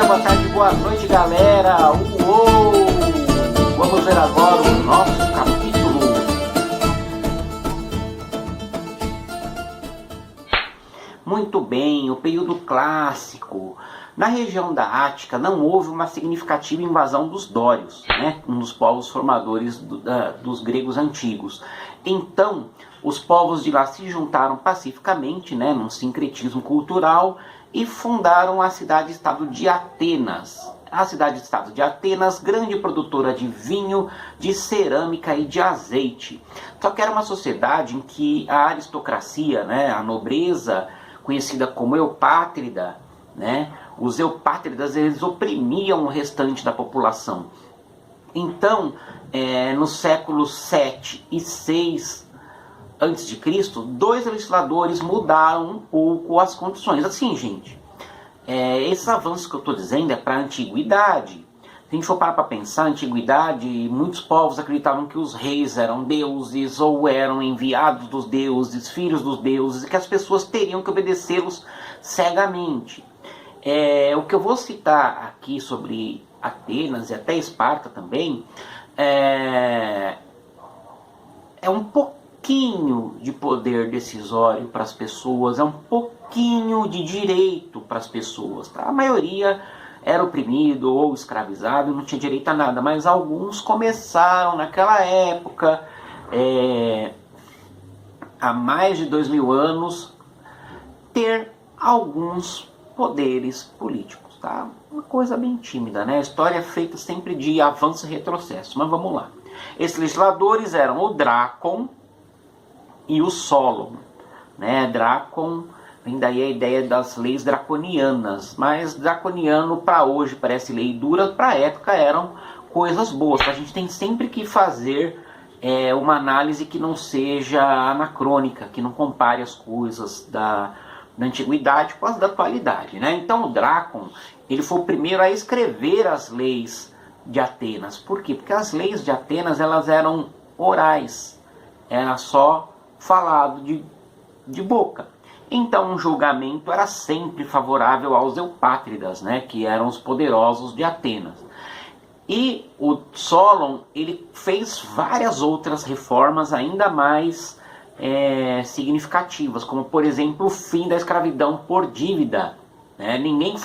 boa tarde, boa noite, galera. Uou! Vamos ver agora o nosso capítulo. Muito bem, o período clássico. Na região da Ática não houve uma significativa invasão dos dórios, né? Um dos povos formadores dos gregos antigos. Então, os povos de lá se juntaram pacificamente, né, num sincretismo cultural, e fundaram a cidade-estado de Atenas. A cidade-estado de Atenas, grande produtora de vinho, de cerâmica e de azeite. Só que era uma sociedade em que a aristocracia, né, a nobreza, conhecida como eupátrida, né, os eupátridas, eles oprimiam o restante da população. Então, nos séculos 7 e 6 antes de Cristo, dois legisladores mudaram um pouco as condições. Assim, gente, esses avanços que eu estou dizendo é para a antiguidade. Se a gente for parar para pensar, na antiguidade, muitos povos acreditavam que os reis eram deuses ou eram enviados dos deuses, filhos dos deuses, e que as pessoas teriam que obedecê-los cegamente. O que eu vou citar aqui sobre Atenas e até Esparta também é um pouquinho de poder decisório para as pessoas, é um pouquinho de direito para as pessoas. Tá? A maioria era oprimido ou escravizado, não tinha direito a nada, mas alguns começaram naquela época, há mais de 2000 anos, ter alguns poderes políticos. Tá? Uma coisa bem tímida, né? A história é feita sempre de avanço e retrocesso, mas vamos lá. Esses legisladores eram o Drácon e o Solon, né? Drácon, vem daí a ideia das leis draconianas, mas draconiano para hoje parece lei dura, para a época eram coisas boas. A gente tem sempre que fazer uma análise que não seja anacrônica, que não compare as coisas da antiguidade com as da atualidade, né? Então o Drácon, ele foi o primeiro a escrever as leis de Atenas. Por quê? Porque as leis de Atenas, elas eram orais, era só falado de boca. Então o julgamento era sempre favorável aos eupátridas, né, que eram os poderosos de Atenas. E o Solon, ele fez várias outras reformas ainda mais significativas, como por exemplo o fim da escravidão por dívida. Né? Ninguém que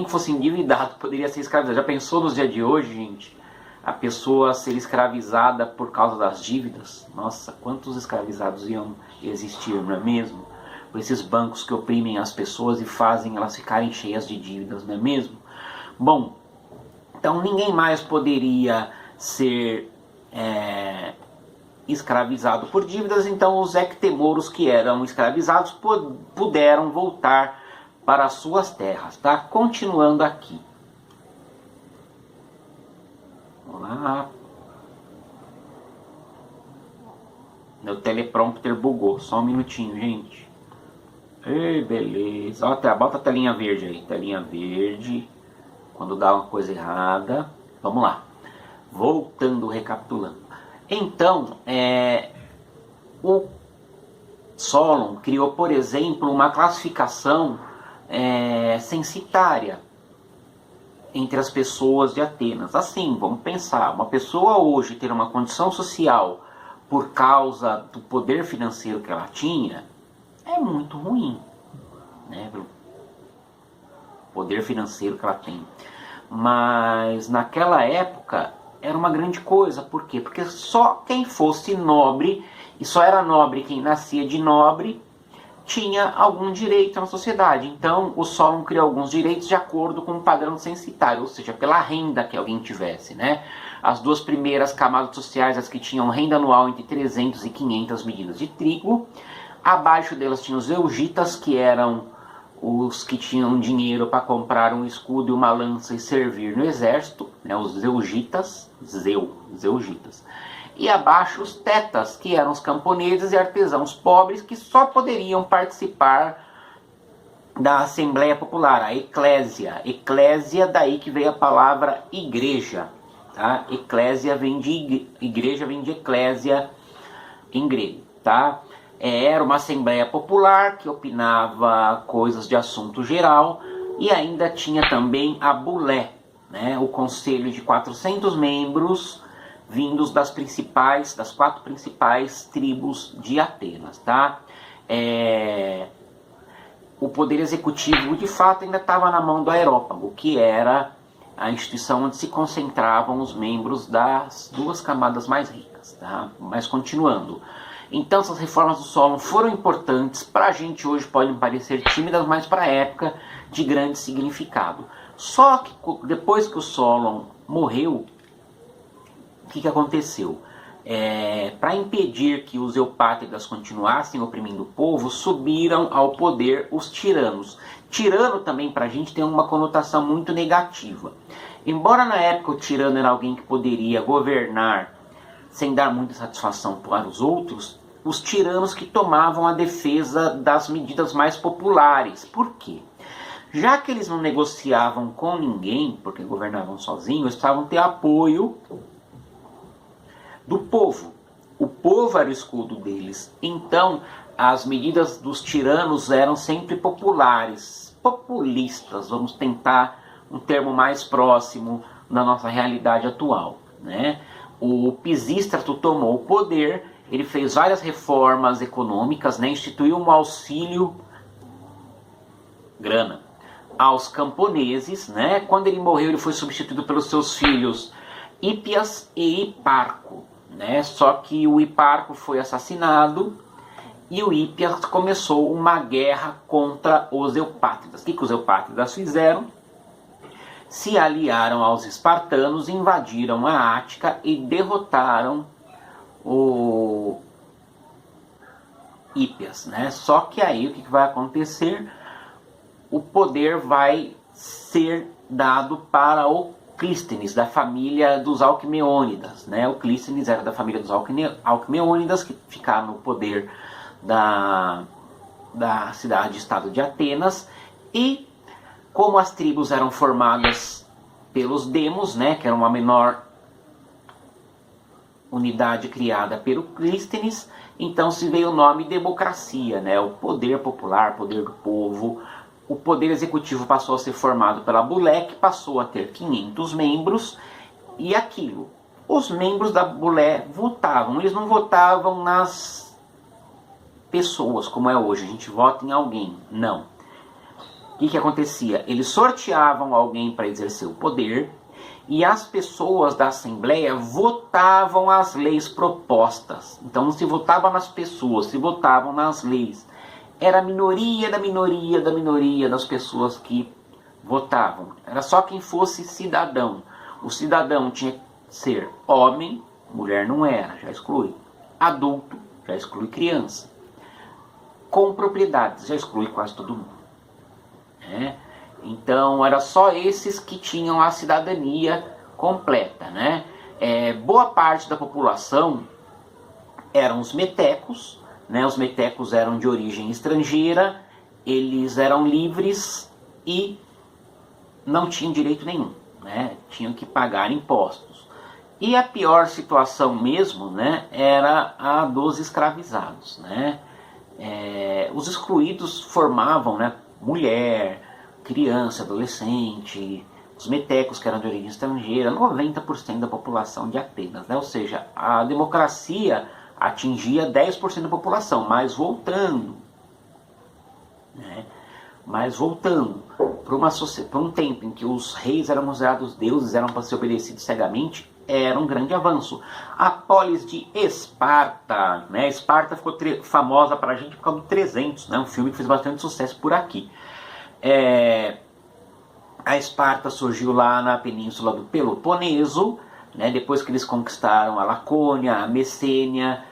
fosse endividado poderia ser escravizado. Já pensou nos dias de hoje, gente? A pessoa ser escravizada por causa das dívidas? Nossa, quantos escravizados iam existir, não é mesmo? Por esses bancos que oprimem as pessoas e fazem elas ficarem cheias de dívidas, não é mesmo? Bom, então ninguém mais poderia ser escravizado por dívidas, então os ectemoros que eram escravizados puderam voltar para as suas terras, tá? Continuando aqui. Vamos lá. Meu teleprompter bugou, só um minutinho, gente. Ei, beleza. Ó, bota a telinha verde aí, telinha verde. Quando dá uma coisa errada. Vamos lá. Voltando, recapitulando. Então, o Solon criou, por exemplo, uma classificação censitária entre as pessoas de Atenas. Assim, vamos pensar, uma pessoa hoje ter uma condição social por causa do poder financeiro que ela tinha, é muito ruim, né? O poder financeiro que ela tem. Mas naquela época era uma grande coisa. Por quê? Porque só quem fosse nobre, e só era nobre quem nascia de nobre, tinha algum direito na sociedade. Então o Solon criou alguns direitos de acordo com o padrão censitário, ou seja, pela renda que alguém tivesse, né? As duas primeiras camadas sociais, as que tinham renda anual entre 300 e 500 medidas de trigo. Abaixo delas tinham os eugitas, que eram os que tinham dinheiro para comprar um escudo e uma lança e servir no exército, né, os zeugitas, zeugitas. E abaixo os tetas, que eram os camponeses e artesãos pobres que só poderiam participar da Assembleia Popular, a eclésia. Eclésia, daí que veio a palavra igreja. Tá? Eclésia vem de igreja, vem de eclésia em grego. Tá? Era uma Assembleia Popular que opinava coisas de assunto geral E ainda tinha também a Bulé, né, o conselho de 400 membros vindos das 4 principais tribos de Atenas, tá? O poder executivo, de fato, ainda estava na mão do Areópago, que era a instituição onde se concentravam os membros das 2 camadas mais ricas, tá? Mas continuando. Então, essas reformas do Solon foram importantes, para a gente hoje podem parecer tímidas, mas para a época de grande significado. Só que depois que o Solon morreu, o que aconteceu? Para impedir que os eupátridas continuassem oprimindo o povo, subiram ao poder os tiranos. Tirano também para a gente tem uma conotação muito negativa. Embora na época o tirano era alguém que poderia governar sem dar muita satisfação para os outros, os tiranos que tomavam a defesa das medidas mais populares. Por quê? Já que eles não negociavam com ninguém, porque governavam sozinhos, estavam a ter apoio do povo. O povo era o escudo deles. Então, as medidas dos tiranos eram sempre populares, populistas. Vamos tentar um termo mais próximo da nossa realidade atual, né? O Pisístrato tomou o poder, ele fez várias reformas econômicas, né? Instituiu um auxílio grana aos camponeses, né? Quando ele morreu, ele foi substituído pelos seus filhos Hípias e Hiparco, né? Só que o Hiparco foi assassinado e o Hípias começou uma guerra contra os eupátridas. O que os eupátridas fizeram? Se aliaram aos espartanos, invadiram a Ática e derrotaram o Hípias, né? Só que aí o que vai acontecer? O poder vai ser dado para o Clístenes, da família dos Alquemeônidas, né? O Clístenes era da família dos Alquemeônidas, que ficaram no poder da cidade-estado de Atenas. E como as tribos eram formadas pelos demos, né, que era uma menor unidade criada pelo Clístenes, então se veio o nome democracia, né? O poder popular, poder do povo. O poder executivo passou a ser formado pela Bulé, que passou a ter 500 membros, e aquilo. Os membros da Bulé votavam, eles não votavam nas pessoas, como é hoje, a gente vota em alguém, não. O que acontecia? Eles sorteavam alguém para exercer o poder, e as pessoas da Assembleia votavam as leis propostas. Então não se votava nas pessoas, se votavam nas leis. Era a minoria da minoria da minoria das pessoas que votavam. Era só quem fosse cidadão. O cidadão tinha que ser homem, mulher não era, já exclui. Adulto, já exclui criança. Com propriedades, já exclui quase todo mundo. Então, era só esses que tinham a cidadania completa, né? Boa parte da população eram os metecos, né? Os metecos eram de origem estrangeira, eles eram livres e não tinham direito nenhum, né? Tinham que pagar impostos. E a pior situação mesmo, né, era a dos escravizados, né? Os excluídos formavam, né, mulher, criança, adolescente, os metecos que eram de origem estrangeira, 90% da população de Atenas, né? Ou seja, a democracia atingia 10% da população, mas voltando, né? Mas voltando para um tempo em que os reis eram considerados deuses, eram para ser obedecidos cegamente, era um grande avanço. A polis de Esparta, né? Esparta ficou famosa para a gente por causa do 300, né? Um filme que fez bastante sucesso por aqui. A Esparta surgiu lá na península do Peloponeso, né? Depois que eles conquistaram a Lacônia, a Messênia,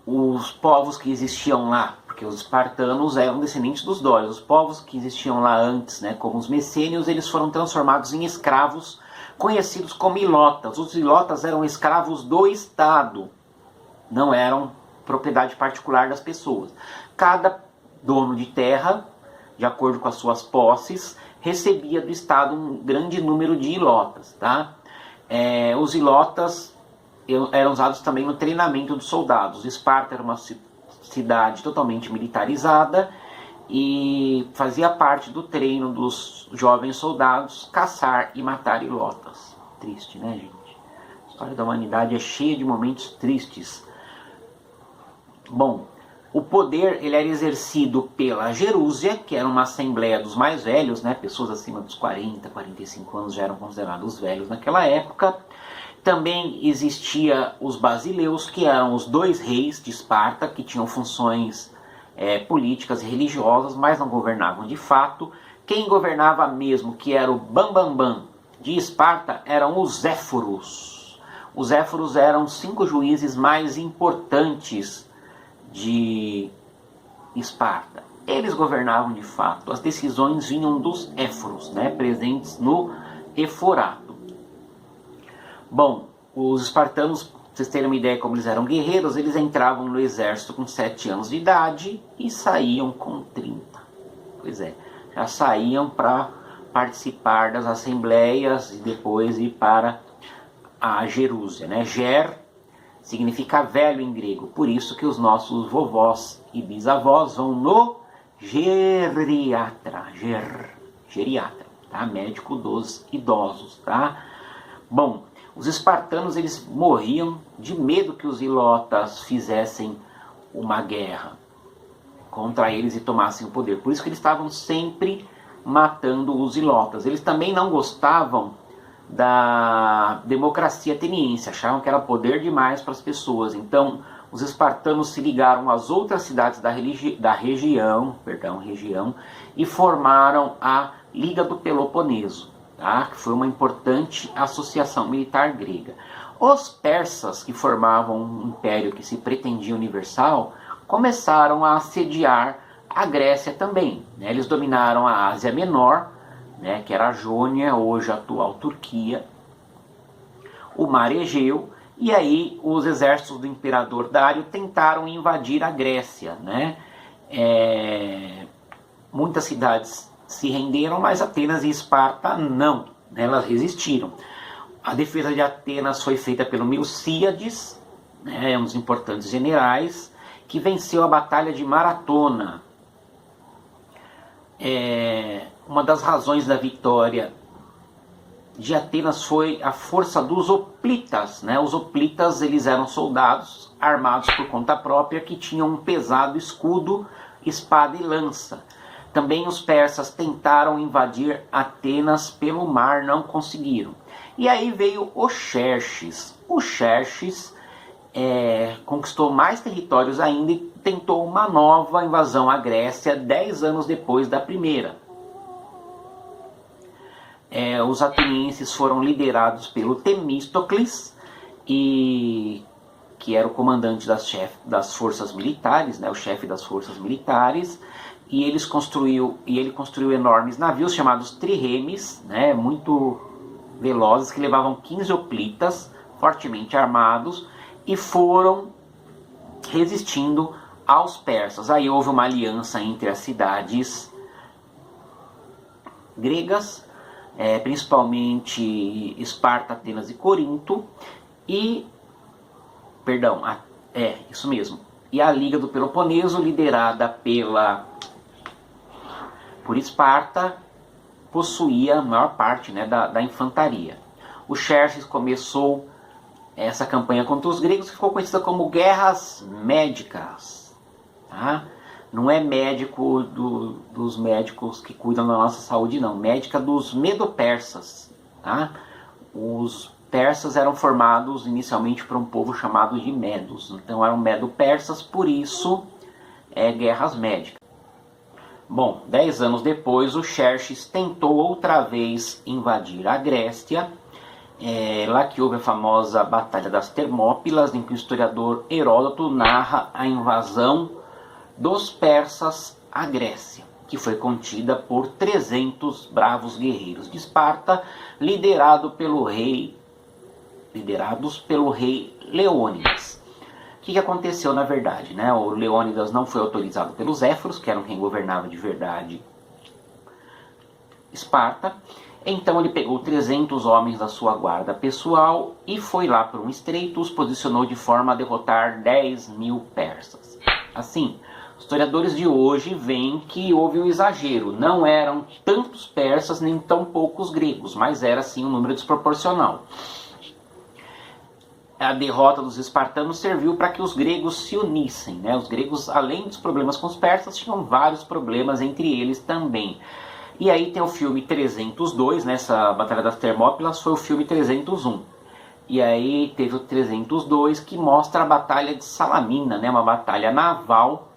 os povos que existiam lá, porque os espartanos eram descendentes dos dórios, os povos que existiam lá antes, né, como os messênios, eles foram transformados em escravos conhecidos como ilotas. Os ilotas eram escravos do Estado, não eram propriedade particular das pessoas. Cada dono de terra, de acordo com as suas posses, recebia do Estado um grande número de ilotas, tá? Os ilotas eram usados também no treinamento dos soldados. Esparta era uma cidade totalmente militarizada e fazia parte do treino dos jovens soldados caçar e matar ilotas. Triste, né, gente? A história da humanidade é cheia de momentos tristes. Bom, o poder ele era exercido pela gerúsia, que era uma assembleia dos mais velhos, né? Pessoas acima dos 40, 45 anos já eram considerados velhos naquela época. Também existia os basileus, que eram os 2 reis de Esparta, que tinham funções políticas e religiosas, mas não governavam de fato. Quem governava mesmo, que era o Bambambam de Esparta, eram os Zéforos. Os Zéforos eram 5 juízes mais importantes de Esparta. Eles governavam de fato. As decisões vinham dos éforos, né, presentes no Eforato. Bom, os espartanos, pra vocês terem uma ideia como eles eram guerreiros, eles entravam no exército com 7 anos de idade e saíam com 30. Pois é, já saíam para participar das assembleias e depois ir para a gerúsia, né? Ger significa velho em grego, por isso que os nossos vovós e bisavós vão no geriatra, geriatra, tá? Médico dos idosos, tá? Bom, os espartanos eles morriam de medo que os ilotas fizessem uma guerra contra eles e tomassem o poder. Por isso que eles estavam sempre matando os ilotas. Eles também não gostavam da democracia ateniense, achavam que era poder demais para as pessoas. Então, os espartanos se ligaram às outras cidades da região e formaram a Liga do Peloponeso, tá? Que foi uma importante associação militar grega. Os persas, que formavam um império que se pretendia universal, começaram a assediar a Grécia também, né? Eles dominaram a Ásia Menor, né, que era a Jônia, hoje a atual Turquia, o Mar Egeu, e aí os exércitos do imperador Dário tentaram invadir a Grécia, né? Muitas cidades se renderam, mas Atenas e Esparta não, né? Elas resistiram. A defesa de Atenas foi feita pelo Milcíades, né, um dos importantes generais, que venceu a Batalha de Maratona. Uma das razões da vitória de Atenas foi a força dos hoplitas, né? Os hoplitas eles eram soldados armados por conta própria que tinham um pesado escudo, espada e lança. Também os persas tentaram invadir Atenas pelo mar, não conseguiram. E aí veio o Xerxes. O Xerxes conquistou mais territórios ainda e tentou uma nova invasão à Grécia 10 anos depois da primeira. Os atenienses foram liderados pelo Temístocles, que era o comandante das forças militares, né, o chefe das forças militares, e ele construiu enormes navios chamados triremes, né, muito velozes, que levavam 15 hoplitas, fortemente armados, e foram resistindo aos persas. Aí houve uma aliança entre as cidades gregas, principalmente Esparta, Atenas e Corinto, isso mesmo. E a Liga do Peloponeso, liderada por Esparta, possuía a maior parte, né, da infantaria. O Xerxes começou essa campanha contra os gregos, que ficou conhecida como Guerras Médicas, tá? Não é médico dos médicos que cuidam da nossa saúde, não. Médica dos medo-persas, tá? Os persas eram formados inicialmente por um povo chamado de medos. Então eram medo-persas, por isso guerras médicas. Bom, 10 anos depois, o Xerxes tentou outra vez invadir a Grécia. Lá que houve a famosa Batalha das Termópilas, em que o historiador Heródoto narra a invasão dos persas à Grécia, que foi contida por 300 bravos guerreiros de Esparta, liderados pelo rei Leônidas. O que aconteceu na verdade, né? O Leônidas não foi autorizado pelos éforos, que eram quem governava de verdade Esparta. Então ele pegou 300 homens da sua guarda pessoal e foi lá por um estreito, os posicionou de forma a derrotar 10.000 persas. Assim, Historiadores de hoje veem que houve um exagero, não eram tantos persas nem tão poucos gregos, mas era sim um número desproporcional. A derrota dos espartanos serviu para que os gregos se unissem, né? Os gregos, além dos problemas com os persas, tinham vários problemas entre eles também. E aí tem o filme 302, nessa Batalha das Termópilas foi o filme 301. E aí teve o 302 que mostra a Batalha de Salamina, né? Uma batalha naval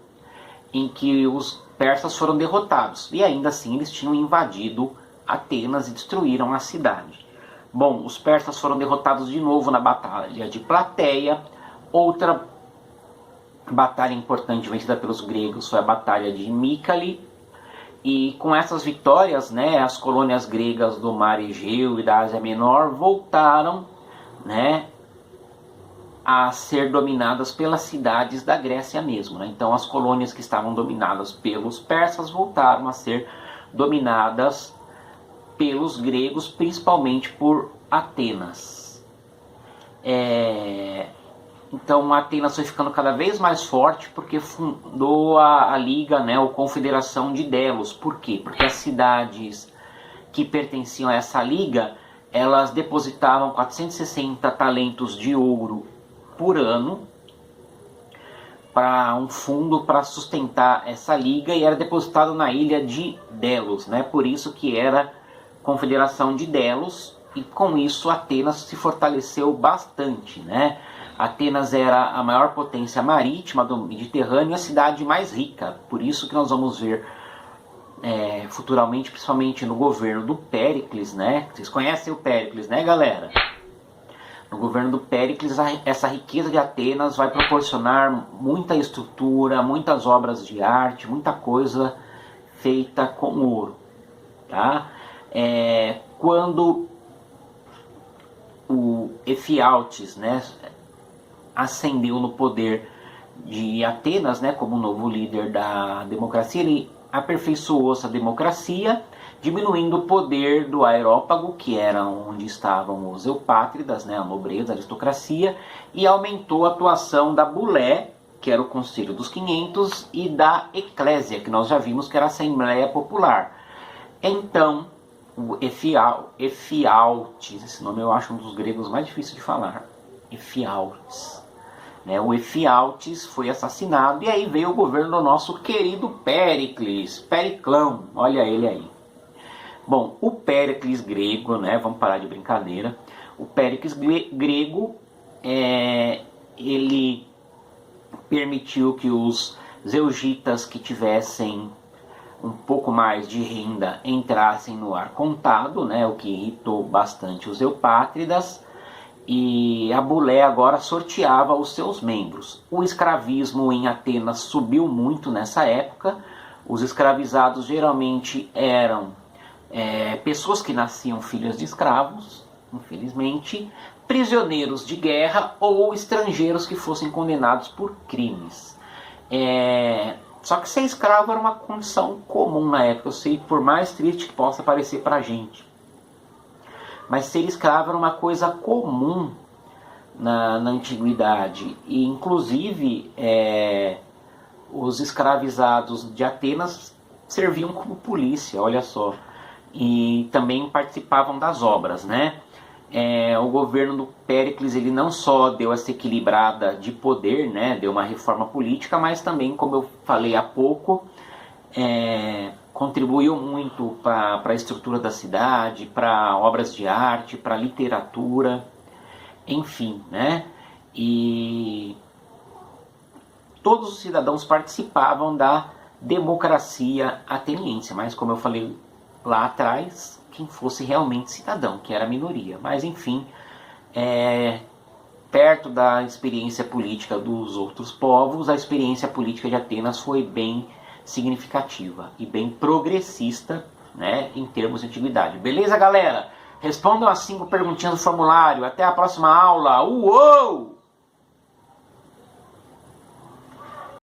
em que os persas foram derrotados. E ainda assim eles tinham invadido Atenas e destruíram a cidade. Bom, os persas foram derrotados de novo na Batalha de Plateia. Outra batalha importante vencida pelos gregos foi a Batalha de Mycale. E com essas vitórias, né, as colônias gregas do Mar Egeu e da Ásia Menor voltaram, né, a ser dominadas pelas cidades da Grécia mesmo, né? Então as colônias que estavam dominadas pelos persas voltaram a ser dominadas pelos gregos, principalmente por Atenas. Então Atenas foi ficando cada vez mais forte porque fundou a Liga, né, ou Confederação de Delos. Por quê? Porque as cidades que pertenciam a essa liga, elas depositavam 460 talentos de ouro por ano para um fundo para sustentar essa liga, e era depositado na ilha de Delos, né? Por isso que era Confederação de Delos, e com isso Atenas se fortaleceu bastante, né? Atenas era a maior potência marítima do Mediterrâneo e a cidade mais rica, por isso que nós vamos ver futuramente, principalmente no governo do Péricles, né? Vocês conhecem o Péricles, né, galera? No governo do Péricles, essa riqueza de Atenas vai proporcionar muita estrutura, muitas obras de arte, muita coisa feita com ouro, tá? Quando o Efialtes, né, ascendeu no poder de Atenas, né, como novo líder da democracia, ele aperfeiçoou essa democracia, diminuindo o poder do Areópago, que era onde estavam os eupátridas, né, a nobreza, a aristocracia, e aumentou a atuação da Bulé, que era o Conselho dos 500, e da Eclésia, que nós já vimos que era a Assembleia Popular. Então, o Efialtes, esse nome eu acho um dos gregos mais difíceis de falar, Efialtes. O Efialtes foi assassinado, e aí veio o governo do nosso querido Péricles, Periclão, olha ele aí. Bom, o Péricles grego, né, vamos parar de brincadeira, o Péricles grego, ele permitiu que os zeugitas que tivessem um pouco mais de renda entrassem no ar contado, né, o que irritou bastante os eupátridas, e a Bulé agora sorteava os seus membros. O escravismo em Atenas subiu muito nessa época. Os escravizados geralmente eram pessoas que nasciam filhas de escravos, infelizmente, prisioneiros de guerra ou estrangeiros que fossem condenados por crimes. Só que ser escravo era uma condição comum na época, eu sei, por mais triste que possa parecer pra gente. Mas ser escravo era uma coisa comum na antiguidade. E inclusive os escravizados de Atenas serviam como polícia, olha só. E também participavam das obras, né? O governo do Péricles, ele não só deu essa equilibrada de poder, né? Deu uma reforma política, mas também, como eu falei há pouco, contribuiu muito para a estrutura da cidade, para obras de arte, para literatura, enfim, né? E todos os cidadãos participavam da democracia ateniense, mas como eu falei lá atrás, quem fosse realmente cidadão, que era a minoria. Mas enfim, perto da experiência política dos outros povos, a experiência política de Atenas foi bem significativa e bem progressista, né, em termos de antiguidade. Beleza, galera? Respondam as 5 perguntinhas do formulário. Até a próxima aula. Uou!